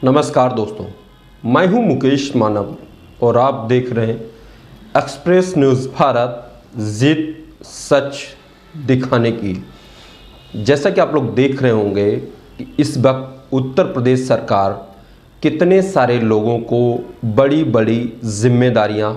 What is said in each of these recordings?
नमस्कार दोस्तों, मैं हूं मुकेश मानव और आप देख रहे हैं एक्सप्रेस न्यूज़ भारत, जिद सच दिखाने की। जैसा कि आप लोग देख रहे होंगे कि इस वक्त उत्तर प्रदेश सरकार कितने सारे लोगों को बड़ी बड़ी जिम्मेदारियां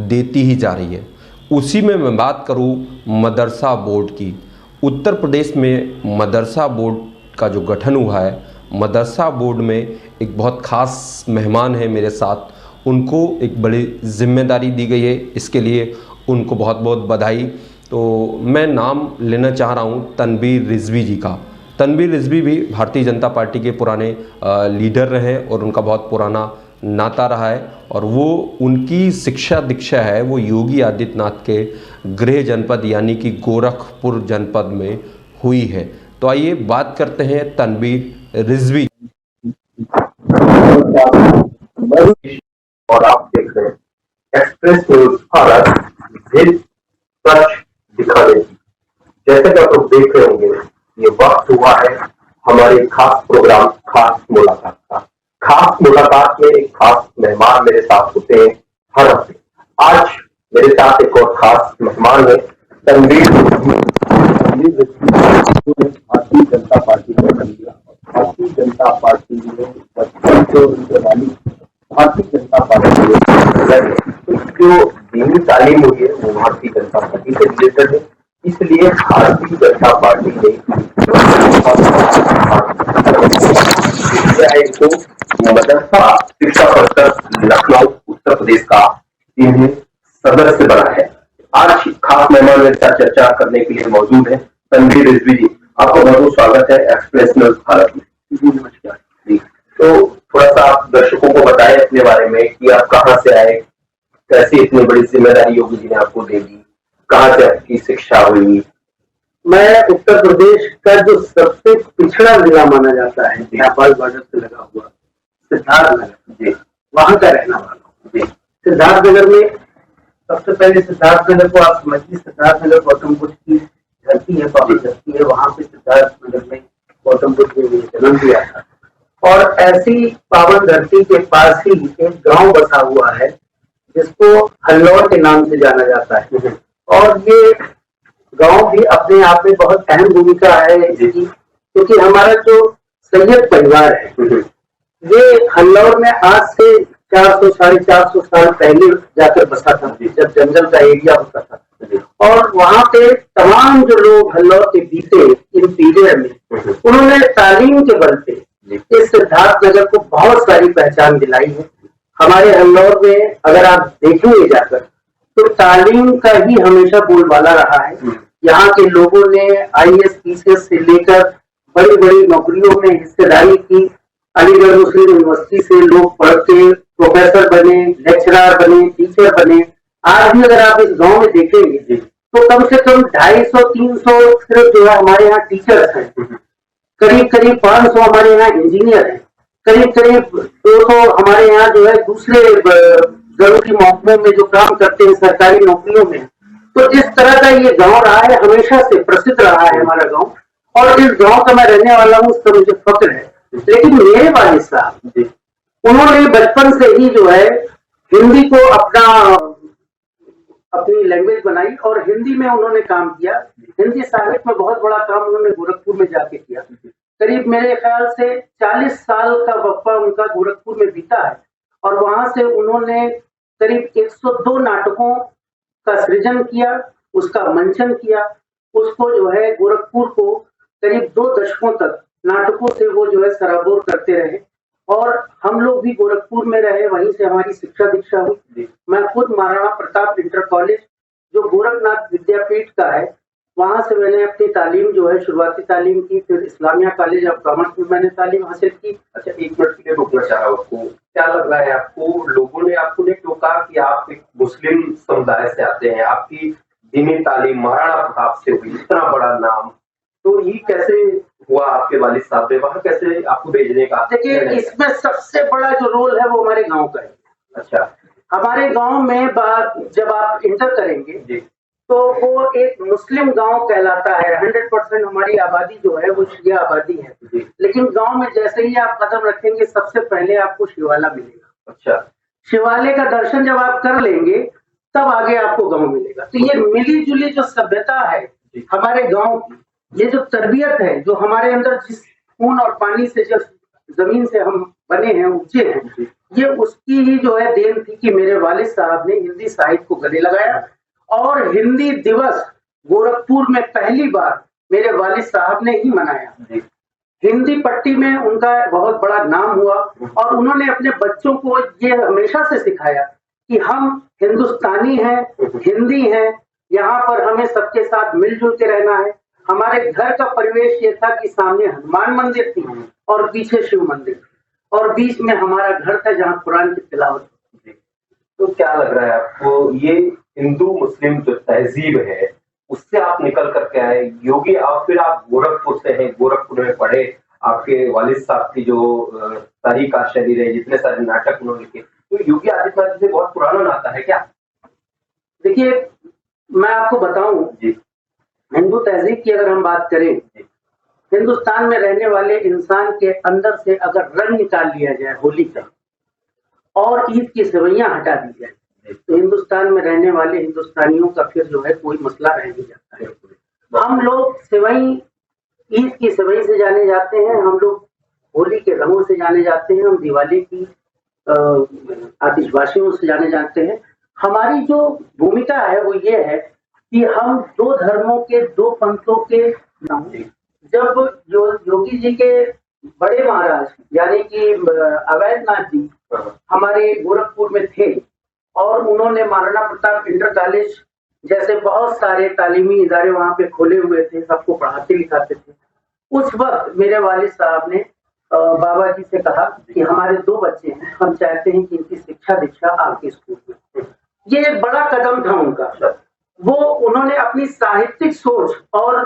देती ही जा रही है। उसी में मैं बात करूं मदरसा बोर्ड की। उत्तर प्रदेश में मदरसा बोर्ड का जो गठन हुआ है, मदरसा बोर्ड में एक बहुत ख़ास मेहमान है मेरे साथ। उनको एक बड़ी जिम्मेदारी दी गई है, इसके लिए उनको बहुत बहुत बधाई। तो मैं नाम लेना चाह रहा हूँ तनवीर रिजवी जी का। तनवीर रिजवी भी भारतीय जनता पार्टी के पुराने लीडर रहे और उनका बहुत पुराना नाता रहा है और वो उनकी शिक्षा दीक्षा है वो योगी आदित्यनाथ के गृह जनपद यानी कि गोरखपुर जनपद में हुई है। तो आइए बात करते हैं तनवीर रिजवी। और आप देख रहे हैं एक्सप्रेस न्यूज भारत, जिद सच दिखाने की। जैसे कि आप लोग देख रहे होंगे, ये वक्त हुआ है हमारे खास प्रोग्राम खास मुलाकात का। खास मुलाकात में एक खास मेहमान मेरे साथ होते हैं हर हफ्ते। आज मेरे साथ एक और खास मेहमान है तनवीर भारतीय जनता पार्टी को बन गया। भारतीय जनता पार्टी में बचपन से उनके वालिद भारतीय जनता पार्टी जो दीनी तालीम हुई है वो भारतीय जनता पार्टी से रिलेटेड है। इसलिए भारतीय जनता पार्टी ने इनको मदरसा शिक्षा परिषद लखनऊ उत्तर प्रदेश का इन्हें सदस्य बना है। आज खास मेहमान मेरे साथ चर्चा करने के लिए मौजूद है तनवीर रिजवी जी। आपका बहुत बहुत स्वागत है एक्सप्रेस न्यूज भारत में। नमस्कार जी। तो थोड़ा सा आप दर्शकों को बताएं अपने बारे में कि आप कहाँ से आए, कैसे इतनी बड़ी जिम्मेदारी योगी जी ने आपको दे दी, कहाँ से आपकी शिक्षा हुई। मैं उत्तर प्रदेश का जो सबसे पिछड़ा जिला माना जाता है, नेपाल बॉर्डर से लगा हुआ सिद्धार्थनगर जी, वहां का रहना वाला हूँ जी। सिद्धार्थनगर में सबसे पहले सिद्धार्थनगर को आप समझिए, सिद्धार्थनगर गौतम बुद्ध की धरती है, पावन धरती है। वहां पे सिद्धार्थनगर में गौतम बुद्ध ने जन्म लिया था और ऐसी पावन धरती के पास ही एक गांव बसा हुआ है जिसको हल्लौर के नाम से जाना जाता है। और ये गांव भी अपने आप में बहुत अहम भूमिका है क्योंकि हमारा जो सैयद परिवार है ये हल्लौर में आज से 400 साढ़े 400 साल पहले जाकर बसा था, जब जंगल का एरिया होता था। और वहां पे तमाम जो लोग हल्लौर के बीते इन पीढ़ियों में उन्होंने तालीम के बल पे इस सिद्धार्थनगर को बहुत सारी पहचान दिलाई है। हमारे हल्लौर में अगर आप देखेंगे जाकर तो तालीम का ही हमेशा बोलबाला रहा है। यहाँ के लोगों ने IAS PCS से लेकर बड़ी बड़ी नौकरियों में हिस्सेदारी की। अलीगढ़ मुस्लिम यूनिवर्सिटी से लोग पढ़ के प्रोफेसर बने, लेक्चरर बने, टीचर बने। आज भी अगर आप इस गांव में देखेंगे तो कम से कम 250-300 सिर्फ जो है हमारे यहाँ टीचर्स हैं, करीब करीब 500 हमारे यहाँ इंजीनियर हैं, करीब करीब 200 हमारे यहाँ जो है दूसरे जरूरी महकमों में जो काम करते हैं सरकारी नौकरियों में। तो जिस तरह का ये गांव रहा है, हमेशा से प्रसिद्ध रहा है हमारा गांव, और जिस गांव का मैं रहने वाला हूँ उसका मुझे फक्र है। लेकिन मेरे वालिद साहब उन्होंने बचपन से ही जो है हिंदी को अपनी लैंग्वेज बनाई और हिंदी में उन्होंने काम किया। हिंदी साहित्य में बहुत बड़ा काम उन्होंने गोरखपुर में जाके किया। करीब मेरे ख्याल से 40 साल का वक्फा उनका गोरखपुर में बीता है और वहां से उन्होंने करीब 102 नाटकों का सृजन किया, उसका मंचन किया। उसको जो है गोरखपुर को करीब 2 दशकों तक नाटकों से वो जो है सराबोर करते रहे और हम लोग भी गोरखपुर में रहे, वहीं से हमारी शिक्षा दीक्षा हुई। मैं खुद महाराणा प्रताप इंटर कॉलेज जो गोरखनाथ विद्यापीठ का है वहां से मैंने अपनी तालीम जो है शुरुआती तालीम की, फिर इस्लामिया कॉलेज ऑफ कॉमर्स में मैंने तालीम हासिल की। अच्छा, एक मिनट के लिए रुकना चाह रहा हूँ आपको। क्या लग रहा है आपको, लोगों ने आपको ने क्यों कहा कि आप एक मुस्लिम समुदाय से आते हैं, आपकी दीनी तालीम महाराणा प्रताप से हुई, इतना बड़ा नाम, तो ये कैसे हुआ आपके वालिद साहब ने वहां कैसे आपको भेजने का? देखिए, इसमें सबसे बड़ा जो रोल है वो हमारे गांव का है। अच्छा, हमारे गांव में जब आप इंटर करेंगे तो वो एक मुस्लिम गांव कहलाता है। 100% हमारी आबादी जो है वो शिया आबादी है, लेकिन गांव में जैसे ही आप कदम रखेंगे सबसे पहले आपको शिवाला मिलेगा। अच्छा, शिवालय का दर्शन जब आप कर लेंगे तब आगे आपको गांव मिलेगा। तो ये मिली जुली जो सभ्यता है हमारे गांव की, ये जो तरबियत है, जो हमारे अंदर जिस खून और पानी से, जो जमीन से हम बने हैं, उपजे हैं, ये उसकी ही जो है देन थी कि मेरे वालिद साहब ने हिंदी साहित्य को गले लगाया। और हिंदी दिवस गोरखपुर में पहली बार मेरे वालिद साहब ने ही मनाया। हिंदी पट्टी में उनका बहुत बड़ा नाम हुआ और उन्होंने अपने बच्चों को ये हमेशा से सिखाया कि हम हिंदुस्तानी हैं, हिंदी हैं, यहाँ पर हमें सबके साथ मिलजुल के रहना है। हमारे घर का परिवेश ये था कि सामने हनुमान मंदिर थी और पीछे शिव मंदिर और बीच में हमारा घर था जहाँ कुरान की तिलावत। तो क्या लग रहा है आपको, ये हिंदू मुस्लिम जो तहजीब है उससे आप निकल करके आए योगी, आप फिर आप गोरखपुर से हैं, गोरखपुर में पढ़े, आपके वालिद साहब की जो तारीख शरीर है, जितने सारे नाटक उन्होंने लिखे, तो योगी आदित्यनाथ जी से बहुत पुराना नाता है क्या? देखिए, मैं आपको बताऊं, हिंदू तहजीब की अगर हम बात करें, हिंदुस्तान में रहने वाले इंसान के अंदर से अगर रंग निकाल लिया जाए होली का और ईद की सेवैयां हटा दी जाए तो हिंदुस्तान में रहने वाले हिंदुस्तानियों का फिर जो है कोई मसला रह नहीं जाता है। हम लोग सेवई, ईद की सेवई से जाने जाते हैं, हम लोग होली के रंगों से जाने जाते हैं, हम दिवाली की आतिशबाजियों से जाने जाते हैं। हमारी जो भूमिका है वो ये है कि हम दो धर्मों के, दो पंथों के, जब योगी जी के बड़े महाराज यानी कि अवैधनाथ जी हमारे गोरखपुर में थे और उन्होंने महाराणा प्रताप इंटर कॉलेज जैसे बहुत सारे तालीमी इदारे वहां पे खोले हुए थे, सबको पढ़ाते लिखाते थे। उस वक्त मेरे वालिद साहब ने बाबा जी से कहा कि हमारे दो बच्चे हैं, हम चाहते हैं कि इनकी शिक्षा दीक्षा आपके स्कूल में। ये एक बड़ा कदम था उनका। वो उन्होंने अपनी साहित्यिक सोच और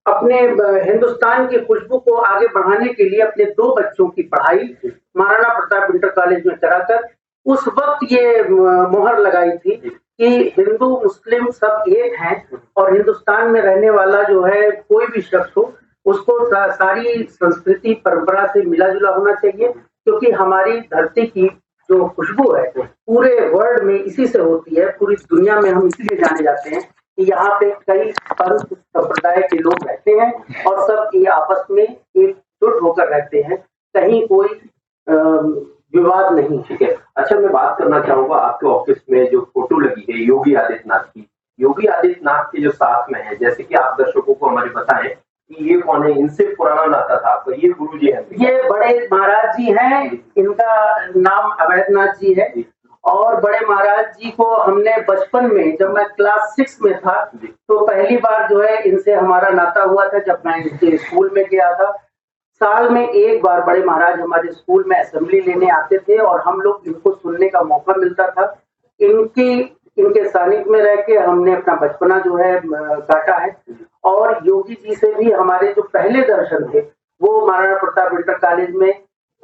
अपने हिंदुस्तान की खुशबू को आगे बढ़ाने के लिए अपने दो बच्चों की पढ़ाई महाराणा प्रताप इंटर कॉलेज में कराकर उस वक्त ये मोहर लगाई थी कि हिंदू मुस्लिम सब एक हैं और हिंदुस्तान में रहने वाला जो है कोई भी शख्स हो उसको सारी संस्कृति परंपरा से मिला जुला होना चाहिए, क्योंकि हमारी धरती की जो खुशबू है पूरे वर्ल्ड में इसी से होती है। पूरी दुनिया में हम इसीलिए जाने जाते हैं कि यहाँ पे कई पंथ संप्रदाय के लोग रहते हैं और सब ये आपस में एकजुट होकर रहते हैं, कहीं कोई विवाद नहीं। ठीक है, अच्छा मैं बात करना चाहूंगा आपके ऑफिस में जो फोटो लगी है योगी आदित्यनाथ की, योगी आदित्यनाथ के जो साथ में है, जैसे कि आप दर्शकों को हमारे बताएं कि ये कौन है, इनसे पुराना नाता था आपका, ये गुरु जी है? ये बड़े महाराज जी हैं, इनका नाम अवैधनाथ जी है और बड़े महाराज जी को हमने बचपन में, जब मैं क्लास 6 में था तो पहली बार जो है इनसे हमारा नाता हुआ था जब मैं इनके स्कूल में गया था। साल में एक बार बड़े महाराज हमारे स्कूल में असेंबली लेने आते थे और हम लोग इनको सुनने का मौका मिलता था। इनके सानिध्य में रह के हमने अपना बचपना जो है काटा है और योगी जी से भी हमारे जो पहले दर्शन थे वो महाराणा प्रताप इंटर कॉलेज में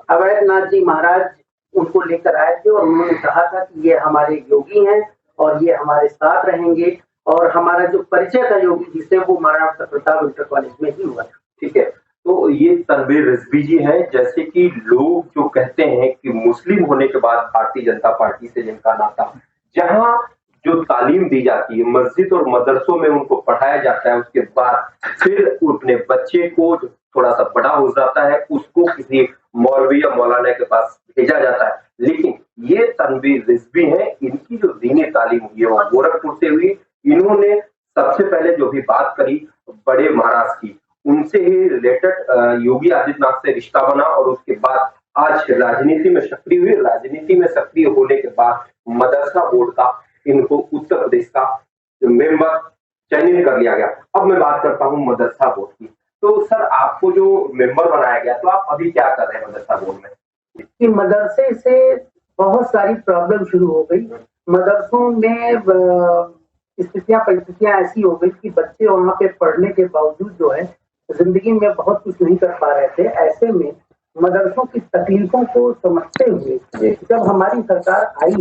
अवैधनाथ जी महाराज उनको लेकर आए थे और उन्होंने कहा था कि ये हमारे योगी हैं और ये हमारे साथ रहेंगे और हमारा जो परिचय था योगी जी से वो महाराणा प्रताप इंटर कॉलेज में ही हुआ था। ठीक है, तो ये तनवीर रिजवी जी हैं, जैसे कि लोग जो कहते हैं कि मुस्लिम होने के बाद भारतीय जनता पार्टी से जिनका नाता, जहां जो तालीम दी जाती है मस्जिद और मदरसों में उनको पढ़ाया जाता है, उसके बाद फिर अपने बच्चे को जो थोड़ा सा बड़ा हो जाता है उसको किसी मौलवी या मौलाना के पास भेजा जाता है। लेकिन ये तनवीर रिजवी हैं, इनकी जो दीनी तालीम हुई है वो गोरखपुर से हुई। इन्होंने सबसे पहले जो भी बात करी बड़े महाराज की, उनसे ही रिलेटेड योगी आदित्यनाथ से रिश्ता बना और उसके बाद आज राजनीति में सक्रिय हुए। राजनीति में सक्रिय होने के बाद मदरसा बोर्ड का इनको उत्तर प्रदेश का मेंबर चयनित कर लिया गया। अब मैं बात करता हूं मदरसा बोर्ड की। तो सर, आपको जो मेंबर बनाया गया, तो आप अभी क्या कर रहे हैं मदरसा बोर्ड में? कि मदरसे से बहुत सारी प्रॉब्लम शुरू हो गई। मदरसों में परिस्थितियां ऐसी हो गई कि बच्चे वहां पे पढ़ने के बावजूद जो है जिंदगी में बहुत कुछ नहीं कर पा रहे थे। ऐसे में मदरसों की तकलीफों को समझते हुए जब हमारी सरकार आई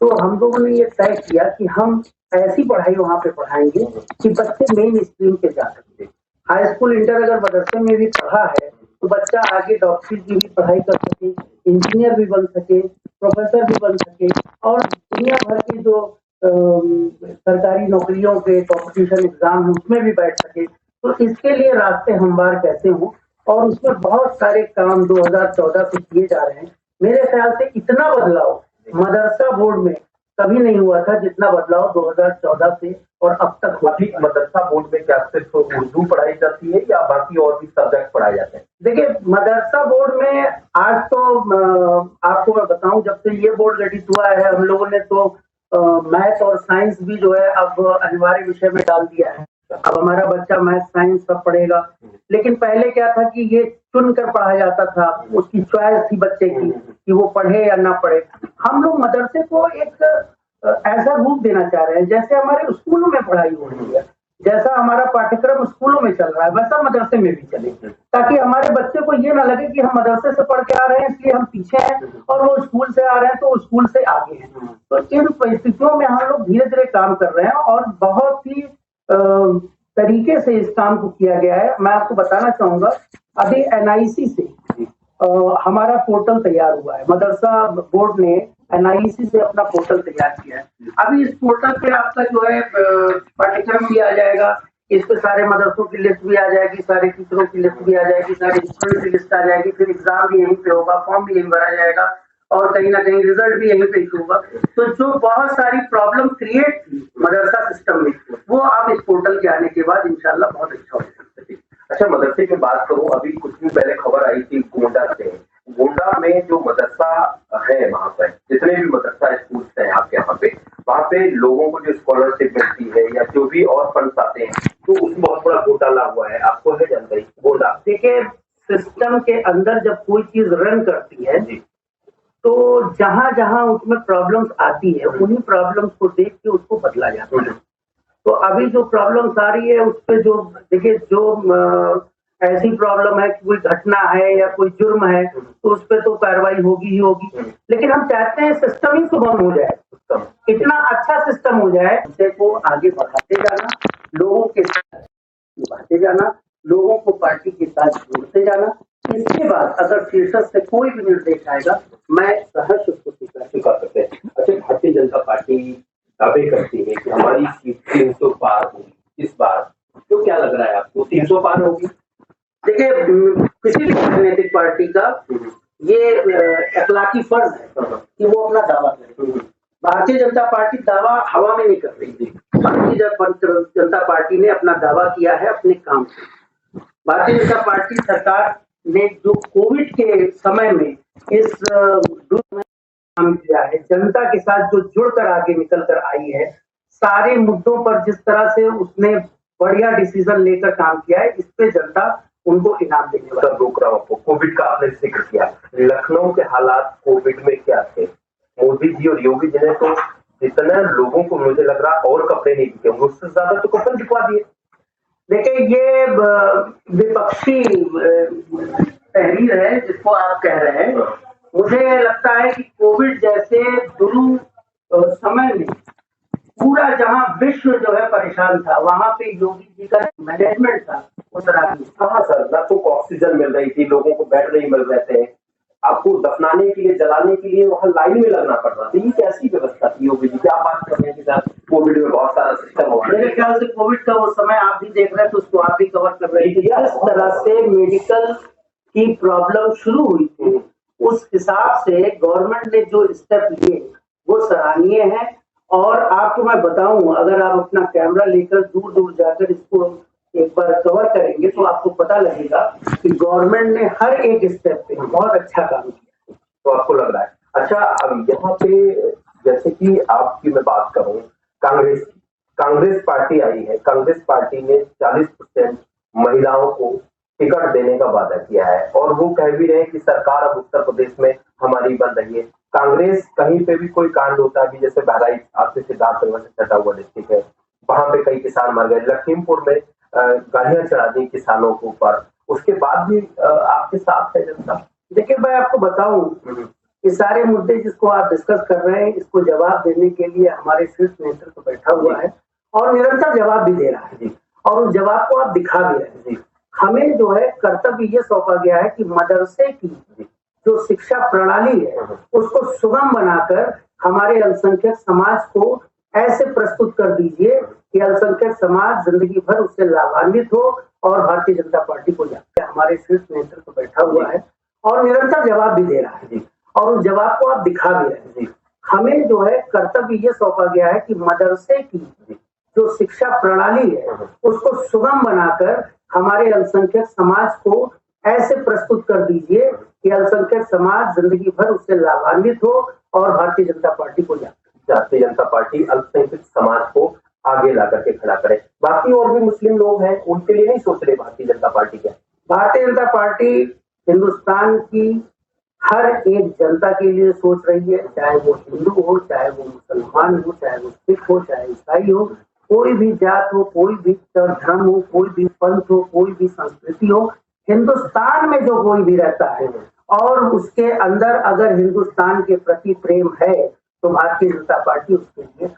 तो हम लोगों ने ये तय किया कि हम ऐसी पढ़ाई वहाँ पे पढ़ाएंगे कि बच्चे मेन स्ट्रीम पे जा सकते। हाई स्कूल इंटर अगर मदरसे में भी पढ़ा है तो बच्चा आगे डॉक्टरी की भी पढ़ाई कर सके, इंजीनियर भी बन सके, प्रोफेसर भी बन सके और दुनिया भर की जो सरकारी नौकरियों के कॉम्पिटिशन एग्जाम है उसमें भी बैठ सके। तो इसके लिए रास्ते हमवार कैसे हों और उसमें बहुत सारे काम 2014 से किए जा रहे हैं। मेरे ख्याल से इतना बदलाव मदरसा बोर्ड में कभी नहीं हुआ था जितना बदलाव 2014 से और अब तक हुआ। अभी मदरसा बोर्ड में क्या सिर्फ उर्दू पढ़ाई जाती है या बाकी और भी सब्जेक्ट पढ़ाए जाते हैं? देखिए मदरसा बोर्ड में आज तो आपको मैं बताऊं, जब से ये बोर्ड गठित हुआ है हम लोगों ने तो मैथ और साइंस भी जो है अब अनिवार्य विषय में डाल दिया है। अब हमारा बच्चा मैथ साइंस सब पढ़ेगा। लेकिन पहले क्या था कि ये चुन कर पढ़ा जाता था, उसकी चॉइस थी बच्चे की कि वो पढ़े या ना पढ़े। हम लोग मदरसे को एक ऐसा रूप देना चाह रहे हैं जैसे हमारे स्कूलों में पढ़ाई हो रही है, जैसा हमारा पाठ्यक्रम स्कूलों में चल रहा है वैसा मदरसे में भी चले, ताकि हमारे बच्चे को ये ना लगे कि हम मदरसे से पढ़ के आ रहे हैं इसलिए हम पीछे हैं और वो स्कूल से आ रहे हैं तो स्कूल से आगे हैं। तो इन परिस्थितियों में हम लोग धीरे धीरे काम कर रहे हैं और बहुत ही तरीके से इस काम को किया गया है। मैं आपको बताना चाहूंगा अभी NIC से हमारा पोर्टल तैयार हुआ है। मदरसा बोर्ड ने NIC से अपना पोर्टल तैयार किया है। अभी इस पोर्टल पे आपका जो है पाठ्यक्रम भी आ जाएगा, इस पे सारे मदरसों की लिस्ट भी आ जाएगी, सारे टीचरों की लिस्ट भी आ जाएगी, सारे स्टूडेंट की लिस्ट आ जाएगी, फिर एग्जाम भी यहीं पे होगा, फॉर्म भी यहीं भरा जाएगा और कहीं ना कहीं रिजल्ट भी यहीं पे इशू होगा। तो जो बहुत सारी प्रॉब्लम क्रिएट थी मदरसा सिस्टम में वो अब इस पोर्टल के आने के बाद इंशाल्लाह बहुत अच्छा हो सकता है। अच्छा, मदरसे की बात करूं, अभी कुछ दिन पहले खबर आई थी गोंडा से। गोंडा में जो मदरसा है वहां पर जितने भी मदरसा स्कूल हैं आपके यहाँ पे, वहाँ पे लोगों को जो स्कॉलरशिप मिलती है या जो भी और फंड्स आते हैं तो उसमें बहुत बड़ा घोटाला हुआ है। आपको है जानकारी? गोंडा देखिए सिस्टम के अंदर जब कोई चीज रन करती है तो जहां जहां उसमें प्रॉब्लम्स आती है उन्हीं प्रॉब्लम्स को देख के उसको बदला जाता है। तो अभी जो प्रॉब्लम्स आ रही है उस पे जो देखिए जो ऐसी प्रॉब्लम है कि कोई घटना है या कोई जुर्म है तो उस पे तो कार्रवाई होगी ही होगी। लेकिन हम चाहते हैं सिस्टम ही सुगम हो जाए, इतना अच्छा सिस्टम हो जाए को आगे बढ़ाते जाना, लोगों के साथ निभाते जाना, लोगों को पार्टी के साथ जोड़ते जाना। इसके बाद अगर शीर्षक से कोई भी निर्देश आएगा मैं सहर्ष उसको स्वीकार करते हैं। अच्छा, भारतीय जनता पार्टी दावे करती है कि हमारी सीट 300 पार होगी इस बार, तो क्या लग रहा है आपको 300 पार होगी? देखिए किसी भी राजनीतिक पार्टी का ये अखलाकी फर्ज है कि वो अपना दावा करे। भारतीय जनता पार्टी दावा हवा में नहीं कर रही थी। भारतीय जनता पार्टी ने अपना दावा किया है अपने काम से। भारतीय जनता पार्टी सरकार ने जो कोविड के समय में इस काम किया है, जनता के साथ जो जुड़कर आगे निकल कर आई है, सारे मुद्दों पर जिस तरह से उसने बढ़िया डिसीजन लेकर काम किया है, इस पे जनता उनको इनाम देने वाला। रोक रहा हूं आपको, कोविड का आपने जिक्र किया, लखनऊ के हालात कोविड में क्या थे? मोदी जी और योगी जी ने तो जितना लोगों को मुझे लग रहा और कपड़े नहीं दिखे, उससे ज्यादा तो कपड़े दिखवा दिए। देखिए ये विपक्षी तहरीर है जिसको आप कह रहे हैं। मुझे लगता है कि कोविड जैसे दुरू समय में पूरा जहां विश्व जो है परेशान था वहां पे योगी जी का मैनेजमेंट था वो सराहनीय। हाँ सर, ना तो ऑक्सीजन मिल रही थी, लोगों को बेड नहीं मिल रहे थे, आपको दफनाने के लिए जलाने के लिए वहां लाइन में लगना पड़ रहा था। ये कैसी व्यवस्था थी योगी जी? क्या बात कर रहे हैं कि कोविड में बहुत सारा सिस्टम हो? मेरे ख्याल से कोविड का वो समय आप भी देख रहे हैं तो उसको आप भी कवर कर रहे थे। जिस तरह से मेडिकल की प्रॉब्लम शुरू हुई थी उस हिसाब से गवर्नमेंट ने जो स्टेप लिए वो सराहनीय है। और आपको मैं बताऊं, अगर आप अपना कैमरा लेकर दूर दूर जाकर इसको एक बार कवर करेंगे तो आपको पता लगेगा कि गवर्नमेंट ने हर एक स्टेप पे बहुत अच्छा काम किया। तो आपको लग रहा है? अच्छा, अब यहाँ पे जैसे कि आपकी मैं बात करूं, कांग्रेस पार्टी आई है, कांग्रेस पार्टी ने 40% महिलाओं को टिकट देने का वादा किया है और वो कह भी रहे हैं कि सरकार अब उत्तर प्रदेश में हमारी बन रही है। कांग्रेस कहीं पे भी कोई कांड होता है, जैसे बहराइच आपसे सिद्धार्थनगर से सटा हुआ डिस्ट्रिक्ट है, वहां पे कई किसान मर गए, लखीमपुर में गाड़ियां चढ़ा दी किसानों के ऊपर, उसके बाद भी आपके साथ है जनता। देखिए मैं आपको बताऊं, ये सारे मुद्दे जिसको आप डिस्कस कर रहे हैं, इसको जवाब देने के लिए हमारे शीर्ष नेतृत्व बैठा हुआ है और निरंतर जवाब भी दे रहा है और उस जवाब को आप दिखा भी रहे हैं। हमें जो है कर्तव्य ये सौंपा गया है कि मदरसे की जो शिक्षा प्रणाली है उसको सुगम बनाकर हमारे अल्पसंख्यक समाज को ऐसे प्रस्तुत कर दीजिए कि अल्पसंख्यक समाज जिंदगी भर उससे लाभान्वित हो और भारतीय जनता पार्टी को जाकर हमारे शीर्ष नेतृत्व बैठा हुआ है और निरंतर जवाब भी दे रहा है और उस जवाब को आप दिखा भी रहे हैं। हमें जो है कर्तव्य ये सौंपा गया है कि मदरसे की जो शिक्षा प्रणाली है उसको सुगम बनाकर हमारे अल्पसंख्यक समाज को ऐसे प्रस्तुत कर दीजिए कि अल्पसंख्यक समाज जिंदगी भर उससे लाभान्वित हो और भारतीय जनता पार्टी को भारतीय जनता पार्टी अल्पसंख्यक समाज को आगे ला करके खड़ा करे। बाकी और भी मुस्लिम लोग हैं, उनके लिए नहीं सोच रहे भारतीय जनता पार्टी क्या? भारतीय जनता पार्टी हिंदुस्तान की हर एक जनता के लिए सोच रही है, चाहे वो हिंदू हो, चाहे वो मुसलमान हो, चाहे वो सिख हो, चाहे ईसाई हो, कोई भी जात हो, कोई भी धर्म हो, कोई भी पंथ हो, कोई भी संस्कृति हो, हिंदुस्तान में जो कोई भी रहता है और उसके अंदर अगर हिंदुस्तान के प्रति प्रेम है तो भारतीय जनता पार्टी उसके लिए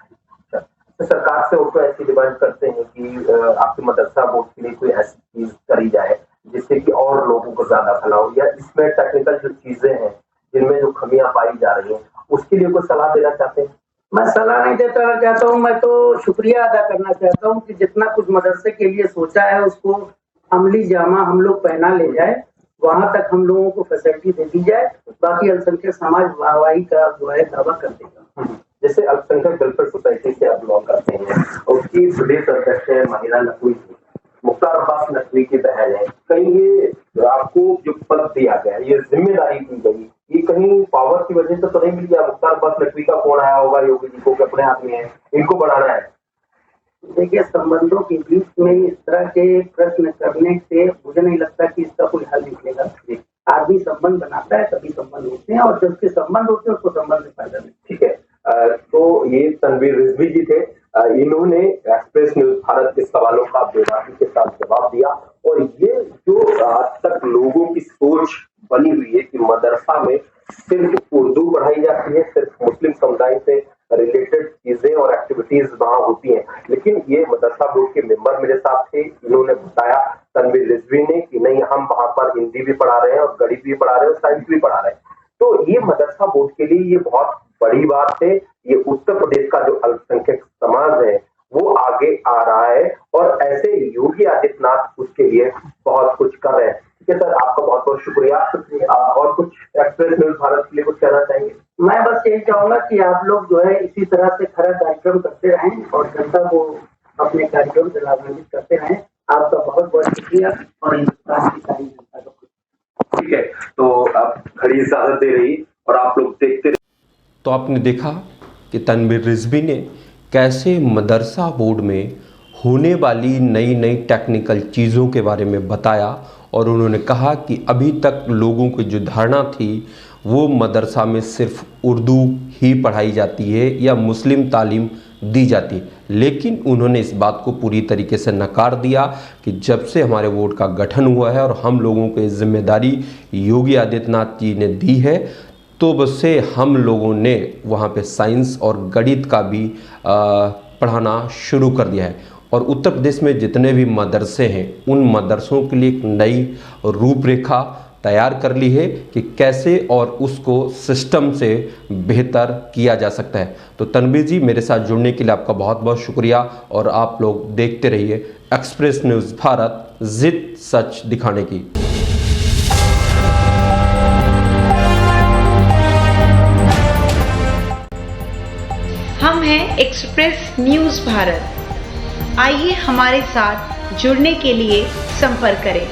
सरकार से उसको ऐसी डिमांड करते हैं कि आपके मदरसा बोर्ड के लिए कोई ऐसी चीज करी जाए जिससे कि और लोगों को ज्यादा भला हो, या इसमें टेक्निकल जो चीजें हैं जिनमें जो खमियां पाई जा रही हैं उसके लिए कोई सलाह देना चाहते हैं? मैं सलाह नहीं देता चाहता हूँ, मैं तो शुक्रिया अदा करना चाहता हूँ कि जितना कुछ मदरसे के लिए सोचा है उसको अमली जामा हम लोग पहना ले जाए, वहां तक हम लोगों को फैसिलिटी दे दी जाए, बाकी अल्पसंख्यक समाज वाहवाही का जो है दावा कर देगा। जैसे अल्पसंख्यक वेलफेयर सोसाइटी से आप बिलोंग करते हैं, उसकी प्रदेश अध्यक्ष है महिला नकवी, मुख्तार अब्बास नकवी की बहन है, कहीं ये आपको जो पद दिया गया, ये जिम्मेदारी दी गई, ये कहीं पावर की वजह से तो नहीं मिल गया? मुख्तार अब्बास नकवी का फोन आया होगा योगी जी को कि अपने हाथ में है, इनको बढ़ाना है। देखिए, संबंधों के बीच में इस तरह के प्रश्न करने से मुझे नहीं लगता कि इसका कोई हल निकलेगा। आदमी संबंध बनाता है, तभी संबंध होते हैं और जबकि संबंध होते हैं उसको संबंध से फायदा नहीं। ठीक है, तो ये तनवीर रिजवी जी थे, इन्होंने एक्सप्रेस न्यूज भारत के सवालों का बेबाकी के साथ जवाब दिया और ये जो आज तक लोगों की सोच बनी हुई है कि मदरसा में सिर्फ उर्दू पढ़ाई जाती है, सिर्फ मुस्लिम समुदाय से रिलेटेड चीजें और एक्टिविटीज वहां होती हैं, लेकिन ये मदरसा बोर्ड के मेंबर मेरे साथ थे, इन्होंने बताया तनवीर रिजवी ने कि नहीं, हम वहां पर हिंदी भी पढ़ा रहे हैं और गणित भी पढ़ा रहे हैं और साइंस भी पढ़ा रहे हैं। तो ये मदरसा बोर्ड के लिए ये बहुत बड़ी बात है। ये उत्तर प्रदेश का जो अल्पसंख्यक समाज है वो आगे आ रहा है और ऐसे योगी आदित्यनाथ उसके लिए बहुत कुछ कर रहे हैं। ठीक है सर, आपका बहुत बहुत शुक्रिया। और कुछ एक्सप्रेस न्यूज भारत के लिए कुछ कहना चाहेंगे? मैं बस यही चाहूंगा कि आप लोग जो है इसी तरह से खरा कार्यक्रम करते रहें और जनता को अपने कार्यक्रम से लाभान्वित करते रहें। आपका बहुत बहुत शुक्रिया और हिंदुस्तान की सारी जनता को। ठीक है, तो अब खड़ी इजाजत दे रही और आप लोग देखते रहिए। तो आपने देखा कि तनवीर रिजवी ने कैसे मदरसा बोर्ड में होने वाली नई नई टेक्निकल चीज़ों के बारे में बताया और उन्होंने कहा कि अभी तक लोगों की जो धारणा थी वो मदरसा में सिर्फ उर्दू ही पढ़ाई जाती है या मुस्लिम तालीम दी जाती है, लेकिन उन्होंने इस बात को पूरी तरीके से नकार दिया कि जब से हमारे बोर्ड का गठन हुआ है और हम लोगों को ये जिम्मेदारी योगी आदित्यनाथ जी ने दी है, तो बस से हम लोगों ने वहाँ पे साइंस और गणित का भी पढ़ाना शुरू कर दिया है। और उत्तर प्रदेश में जितने भी मदरसे हैं उन मदरसों के लिए एक नई रूपरेखा तैयार कर ली है कि कैसे और उसको सिस्टम से बेहतर किया जा सकता है। तो तनवीर जी, मेरे साथ जुड़ने के लिए आपका बहुत बहुत शुक्रिया और आप लोग देखते रहिए एक्सप्रेस न्यूज़ भारत, जिद सच दिखाने की। हम हैं एक्सप्रेस न्यूज़ भारत। आइए हमारे साथ जुड़ने के लिए संपर्क करें।